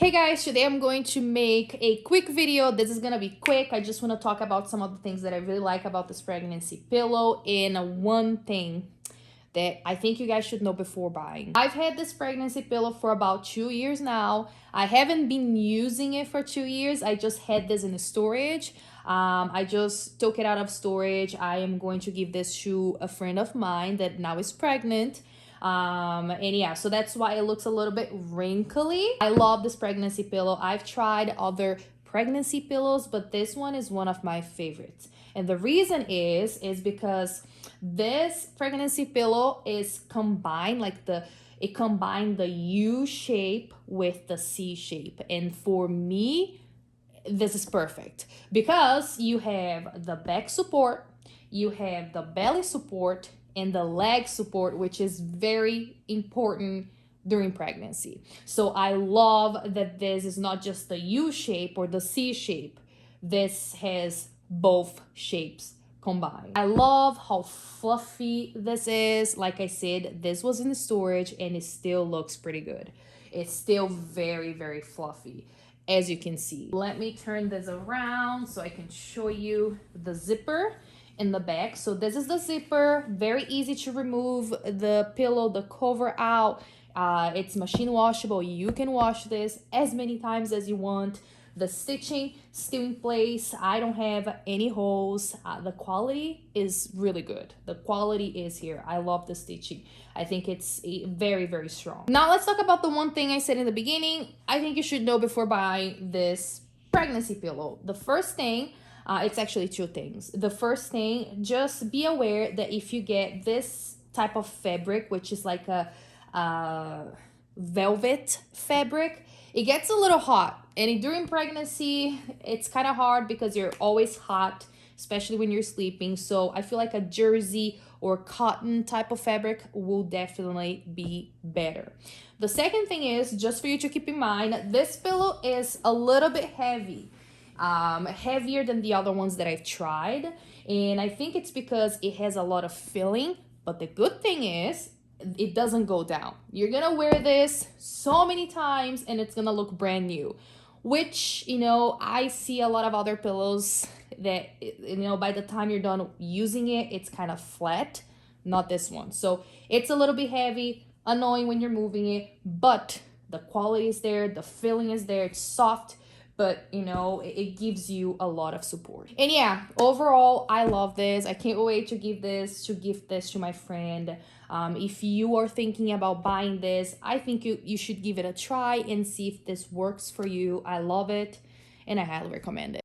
Hey guys, today I'm going to make a quick video. This is gonna be quick. I just want to talk about some of the things that I really like about this pregnancy pillow and one thing that I think you guys should know before buying. I've had this pregnancy pillow for about 2 years now. I haven't been using it for 2 years. I just had this in the storage. I just took it out of storage. I am going to give this to a friend of mine that now is pregnant. And yeah, so that's why it looks a little bit wrinkly. I love this pregnancy pillow. I've tried other pregnancy pillows, but this one is one of my favorites. And the reason is because this pregnancy pillow is combined, it combined the U shape with the C shape. And for me, this is perfect because you have the back support, you have the belly support, and the leg support, which is very important during pregnancy. So I love that this is not just the U shape or the C shape. This has both shapes combined. I love how fluffy this is. Like I said, this was in the storage and it still looks pretty good. It's still very, very fluffy, as you can see. Let me turn this around so I can show you the zipper in the back. So this is the zipper, very easy to remove the pillow, the cover out. It's machine washable. You can wash this as many times as you want. The stitching still in place. I don't have any holes. The quality is really good. The quality is here. I love the stitching. I think it's very, very strong. Now let's talk about the one thing I said in the beginning. I think you should know before buying this pregnancy pillow. The first thing, it's actually two things. The first thing, just be aware that if you get this type of fabric, which is like a velvet fabric, it gets a little hot. And during pregnancy, it's kind of hard because you're always hot, especially when you're sleeping. So I feel like a jersey or cotton type of fabric will definitely be better. The second thing is, just for you to keep in mind, this pillow is a little bit heavy. Heavier than the other ones that I've tried, and I think it's because it has a lot of filling. But the good thing is it doesn't go down. You're gonna wear this so many times and it's gonna look brand new, which, I see a lot of other pillows that, by the time you're done using it, it's kind of flat. Not this one. So it's a little bit heavy, annoying when you're moving it, but the quality is there, the filling is there, it's soft, but it gives you a lot of support. And yeah, overall, I love this. I can't wait to gift this to my friend. If you are thinking about buying this, I think you should give it a try and see if this works for you. I love it and I highly recommend it.